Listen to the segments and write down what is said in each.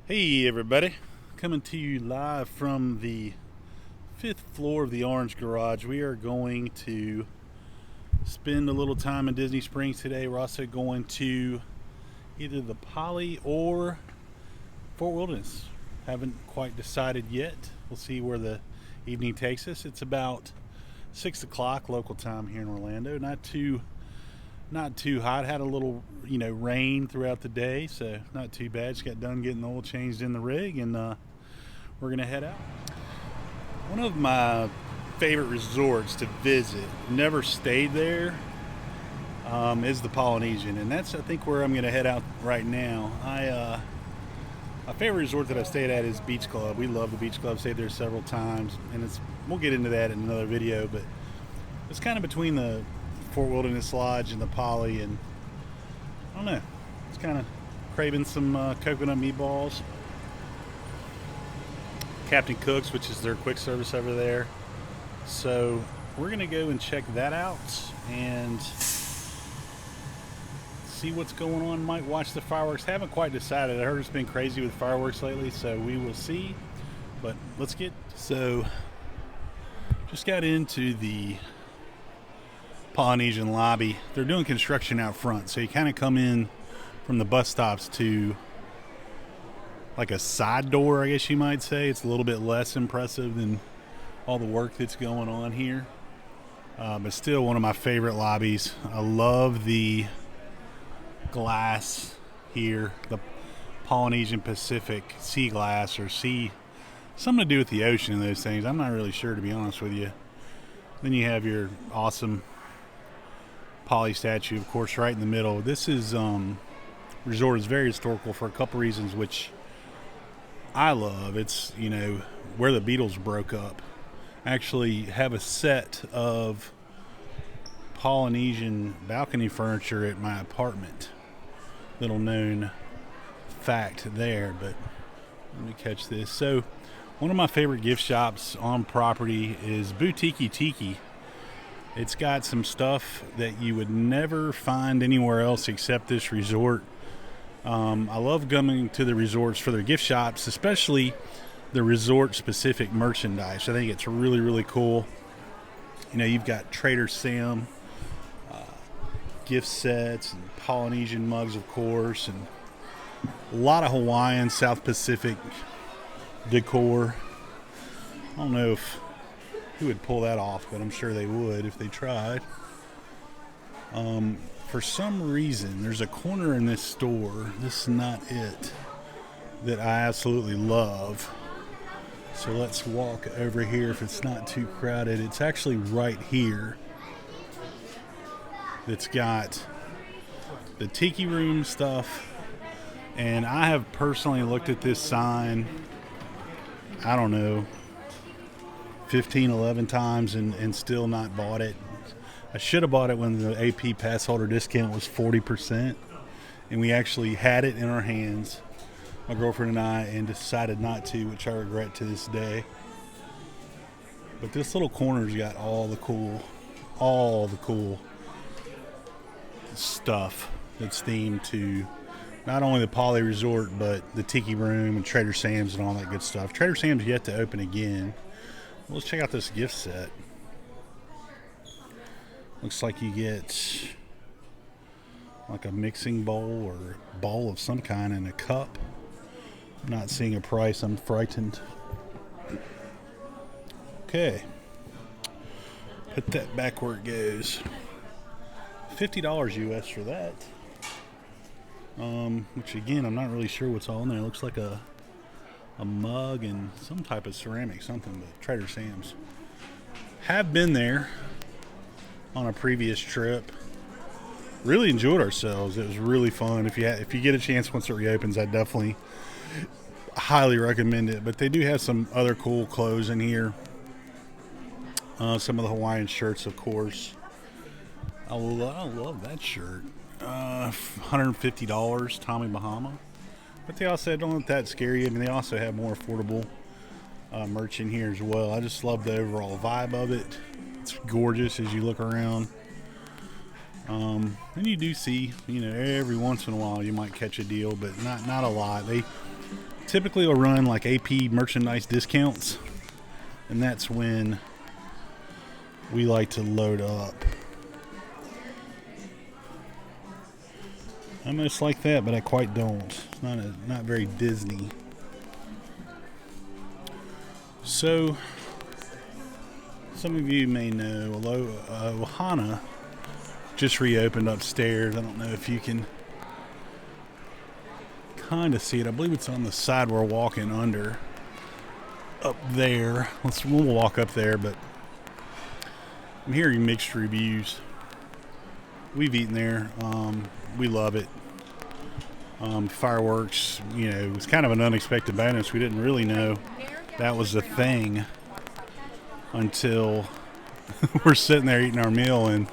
Hey everybody, coming to you live from the 5th floor of the Orange Garage. We are going to spend a little time in Disney Springs today. We're also going to either the Poly or Fort Wilderness. Haven't quite decided yet. We'll see where the evening takes us. It's about 6 o'clock local time here in Orlando. Not too hot. Had a little, rain throughout the day, so not too bad. Just got done getting the oil changed in the rig, and we're gonna head out. One of my favorite resorts to visit, never stayed there, is the Polynesian, and that's I think where I'm gonna head out right now. My favorite resort that I stayed at is Beach Club. We love the Beach Club. Stayed there several times, and we'll get into that in another video, but it's kind of between the Fort Wilderness Lodge and the Poly, and I don't know, it's kind of craving some coconut meatballs. Captain Cook's, which is their quick service over there. So we're gonna go and check that out and see what's going on. Might watch the fireworks. Haven't quite decided. I heard it's been crazy with fireworks lately, so we will see. But let's get just got into the Polynesian lobby. They're doing construction out front, so you kind of come in from the bus stops to like a side door, I guess you might say. It's a little bit less impressive than all the work that's going on here, but still one of my favorite lobbies. I love the glass here, the Polynesian Pacific sea glass, or something to do with the ocean and those things. I'm not really sure, to be honest with you. Then you have your awesome Poly statue, of course, right in the middle. This resort is very historical for a couple reasons, which I love. It's where the Beatles broke up. I actually have a set of Polynesian balcony furniture at my apartment. Little known fact there, but let me catch this. So one of my favorite gift shops on property is Boutique Tiki. It's got some stuff that you would never find anywhere else except this resort. I love coming to the resorts for their gift shops, especially the resort-specific merchandise. I think it's really, really cool. You've got Trader Sam gift sets and Polynesian mugs, of course, and a lot of Hawaiian, South Pacific decor. I don't know who would pull that off, but I'm sure they would if they tried. For some reason, there's a corner in this store, this is not it, that I absolutely love. So let's walk over here if it's not too crowded. It's actually right here. It's got the Tiki Room stuff, and I have personally looked at this sign, I don't know, 11 times and still not bought it. I should have bought it when the AP pass holder discount was 40%, and we actually had it in our hands, my girlfriend and I, and decided not to, which I regret to this day. But this little corner's got all the cool stuff that's themed to not only the Poly Resort, but the Tiki Room and Trader Sam's and all that good stuff. Trader Sam's yet to open again. Let's check out this gift set. Looks like you get like a mixing bowl or bowl of some kind and a cup. I'm not seeing a price. I'm frightened. Okay. Put that back where it goes. $50 US for that. Which again, I'm not really sure what's all in there. It looks like a mug and some type of ceramic something, but Trader Sam's. Have been there on a previous trip. Really enjoyed ourselves. It was really fun. If you get a chance once it reopens, I definitely highly recommend it. But they do have some other cool clothes in here. Some of the Hawaiian shirts, of course. I love that shirt. $150, Tommy Bahama. But they also don't let that scare you. I mean, they also have more affordable merch in here as well. I just love the overall vibe of it. It's gorgeous as you look around. And you do see, every once in a while you might catch a deal, but not a lot. typically will run like AP merchandise discounts, and that's when we like to load up. Almost like that, but I quite don't. It's not very Disney. So, some of you may know, Wahana just reopened upstairs. I don't know if you can kind of see it. I believe it's on the side we're walking under. Up there. We'll walk up there, but I'm hearing mixed reviews. We've eaten there. We love it. Fireworks, it was kind of an unexpected bonus. We didn't really know that was a thing until we're sitting there eating our meal and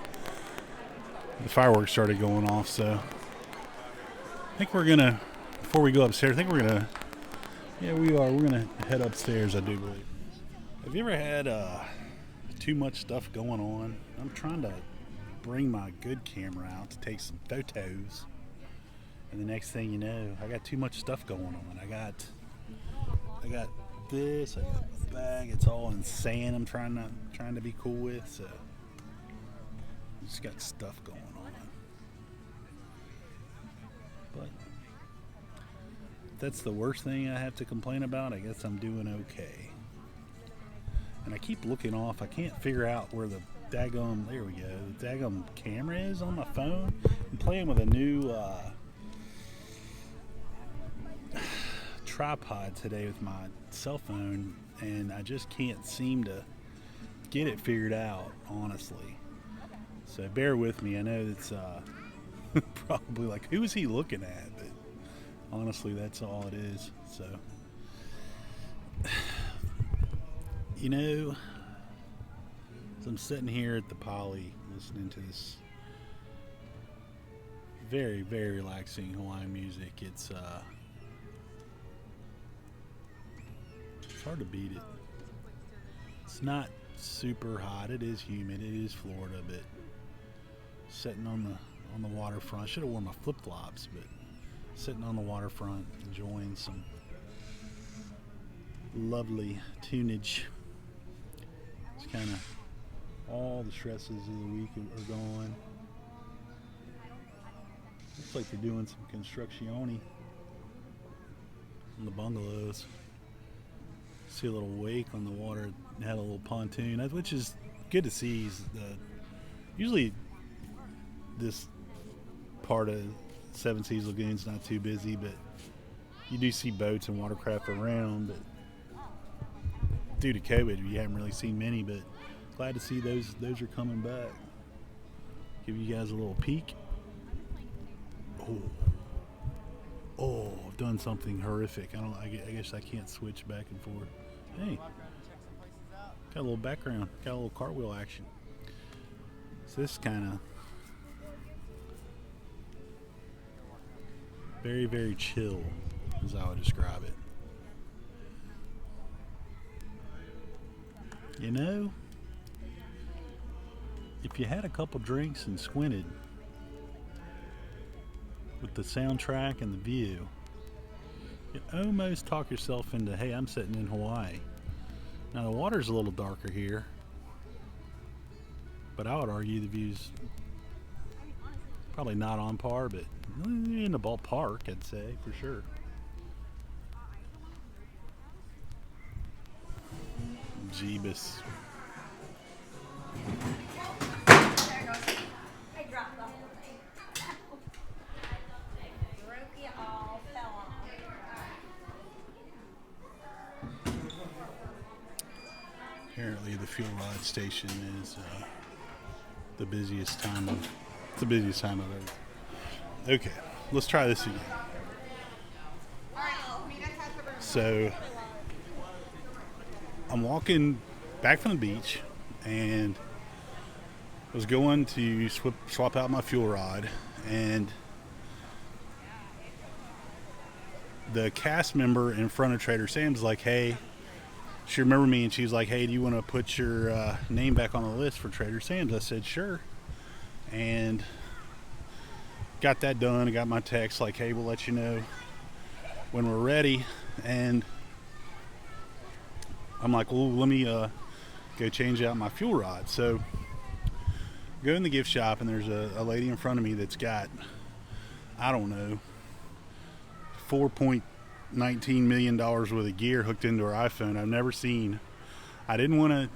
the fireworks started going off. So I think we're gonna, before we go upstairs, we are. We're gonna head upstairs, I do believe. Have you ever had too much stuff going on? I'm trying to bring my good camera out to take some photos, and the next thing you know, I got too much stuff going on. I got this, I got a bag, it's all in sand I'm trying to be cool with, so just got stuff going on. But if that's the worst thing I have to complain about, I guess I'm doing okay. And I keep looking off, I can't figure out where the daggum, there we go, the daggum camera is on my phone. I'm playing with a new tripod today with my cell phone, and I just can't seem to get it figured out, honestly. So bear with me. I know it's probably like, who is he looking at? But honestly, that's all it is. So, as I'm sitting here at the Poly listening to this very, very relaxing Hawaiian music, it's hard to beat it. It's not super hot. It is humid. It is Florida, but sitting on the waterfront. I should have worn my flip-flops, but sitting on the waterfront, enjoying some lovely tunage. It's kind of all the stresses of the week are gone. Looks like they're doing some construction on the bungalows. See a little wake on the water. It had a little pontoon, which is good to see. Usually this part of Seven Seas Lagoon's not too busy, but you do see boats and watercraft around. But due to COVID, you haven't really seen many, but glad to see those are coming back. Give you guys a little peek. Oh, I've done something horrific. I guess I can't switch back and forth. Hey, got a little background, got a little cartwheel action. So this is kind of very, very chill, is how I would describe it. If you had a couple drinks and squinted with the soundtrack and the view, you almost talk yourself into, hey, I'm sitting in Hawaii. Now the water's a little darker here, but I would argue the view's probably not on par, but in the ballpark, I'd say, for sure. Jeebus. Apparently the fuel rod station is the busiest time of ever. Okay, let's try this again. So I'm walking back from the beach and was going to swap out my fuel rod, and the cast member in front of Trader Sam's like, hey, she remembered me, and she's like, hey, do you want to put your name back on the list for Trader Sam's? I said, sure. And got that done. I got my text like, hey, we'll let you know when we're ready. and I'm like, well, let me go change out my fuel rod. So go in the gift shop, and there's a lady in front of me that's got, I don't know, $4.19 million worth of gear hooked into her iPhone. I've never seen. I didn't want to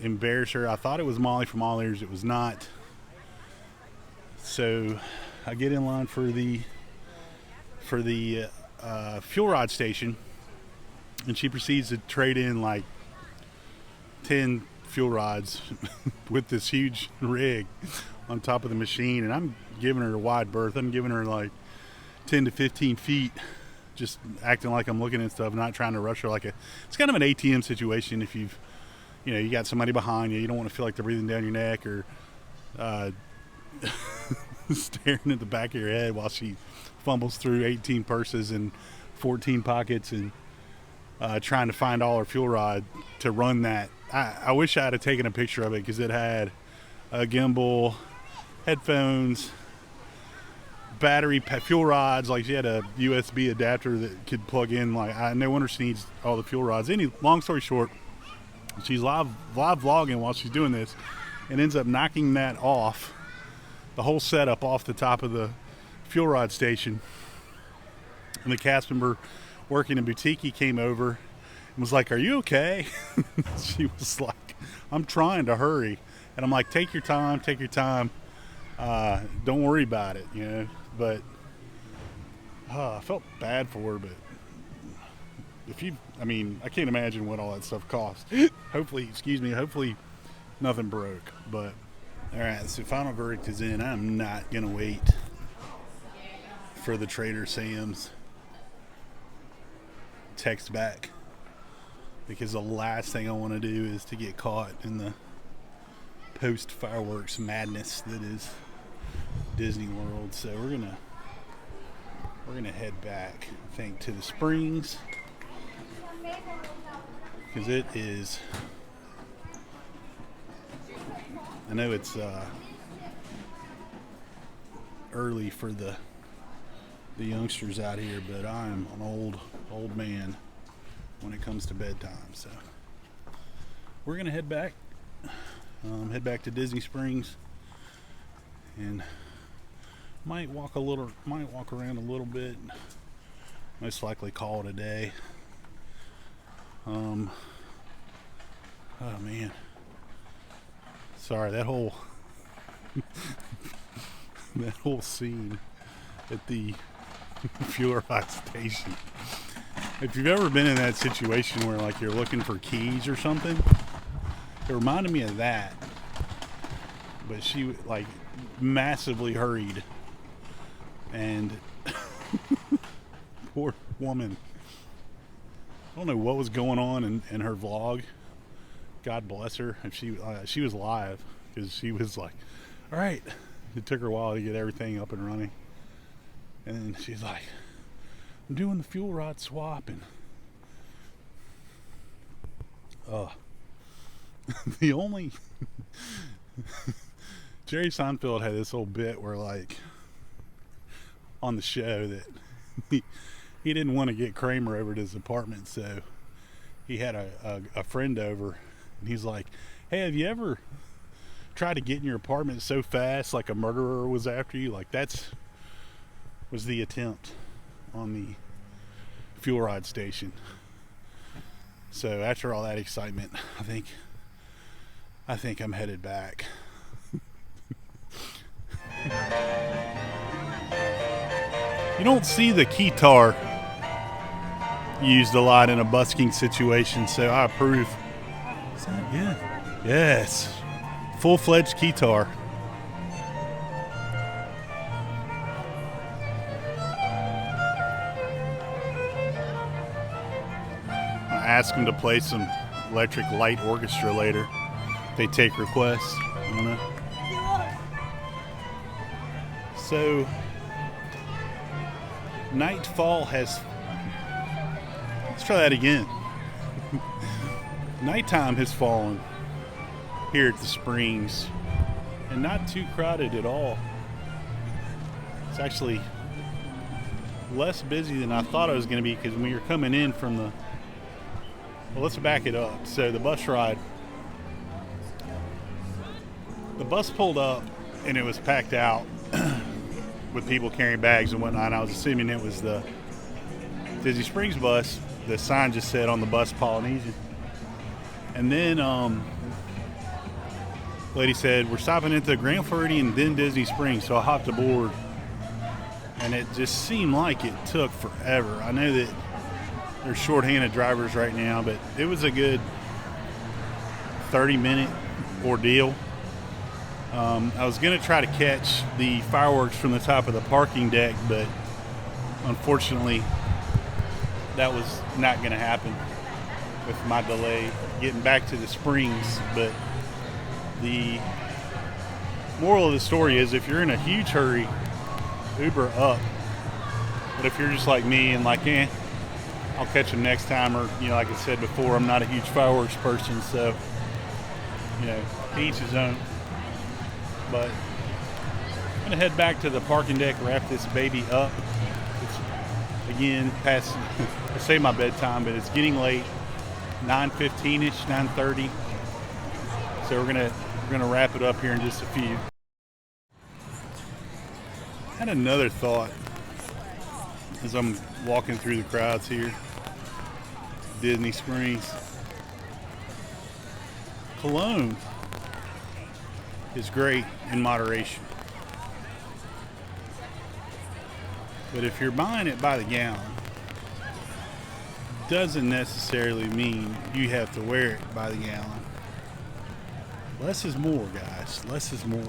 embarrass her. I thought it was Molly from All Ears. It was not. So I get in line for the fuel rod station, and she proceeds to trade in like 10 fuel rods with this huge rig on top of the machine, and I'm giving her a wide berth. I'm giving her like 10 to 15 feet, just acting like I'm looking at stuff, not trying to rush her. It's kind of an ATM situation. If you got somebody behind you, you don't want to feel like they're breathing down your neck or staring at the back of your head while she fumbles through 18 purses and 14 pockets and trying to find all her fuel rod to run that. I wish I had taken a picture of it, because it had a gimbal, headphones, battery, fuel rods. Like, she had a USB adapter that could plug in. Like, no wonder she needs all the fuel rods. Long story short, she's live vlogging while she's doing this, and ends up knocking that off, the whole setup off the top of the fuel rod station. And the cast member working in boutique, he came over and was like, "Are you okay?" She was like, "I'm trying to hurry." And I'm like, take your time. Don't worry about it, But I felt bad for her, but I can't imagine what all that stuff costs. Hopefully nothing broke. But all right, so final verdict is in. I'm not gonna wait for the Trader Sam's text back, because the last thing I want to do is to get caught in the post fireworks madness that is Disney World. So we're gonna head back, I think, to the Springs, because it is, I know it's early for the youngsters out here, but I'm an old man when it comes to bedtime. So we're gonna head back to Disney Springs, and might walk around a little bit. Most likely call it a day. Oh man, sorry, that whole scene at the fuel rod station. If you've ever been in that situation where, like, you're looking for keys or something, it reminded me of that. But she, like, massively hurried, and poor woman, I don't know what was going on in her vlog. God bless her. If she was live, because she was like, all right, it took her a while to get everything up and running, and then she's like, I'm doing the fuel rod swap, and the only Jerry Seinfeld had this old bit where, like, on the show, that he didn't want to get Kramer over to his apartment, so he had a friend over, and he's like, hey, have you ever tried to get in your apartment so fast like a murderer was after you? Like, was the attempt on the fuel rod station. So after all that excitement, I think I'm headed back. You don't see the keytar used a lot in a busking situation, so I approve. Is that, yeah. Yes. Full-fledged keytar. I asked them to play some Electric Light Orchestra later. They take requests. I don't know. So, nightfall has... Let's try that again. Nighttime has fallen here at the Springs, and not too crowded at all. It's actually less busy than I thought it was going to be, because when you're coming in from the, well, let's back it up. So the bus ride, the bus pulled up and it was packed out with people carrying bags and whatnot. I was assuming it was the Disney Springs bus. The sign just said on the bus Polynesian. And then lady said, we're stopping at the Grand Floridian, then Disney Springs. So I hopped aboard, and it just seemed like it took forever. I know that they're short-handed drivers right now, but it was a good 30-minute ordeal. I was going to try to catch the fireworks from the top of the parking deck, but unfortunately that was not going to happen with my delay getting back to the springs. But the moral of the story is, if you're in a huge hurry, Uber up. But if you're just like me and like, I'll catch them next time, or, like I said before, I'm not a huge fireworks person, so, each his own. But I'm going to head back to the parking deck, wrap this baby up. It's, again, past, I say my bedtime, but it's getting late, 9:15-ish, 9:30. So we're gonna wrap it up here in just a few. I had another thought as I'm walking through the crowds here, Disney Springs. Cologne is great in moderation, but if you're buying it by the gallon, doesn't necessarily mean you have to wear it by the gallon. Less is more, guys. Less is more.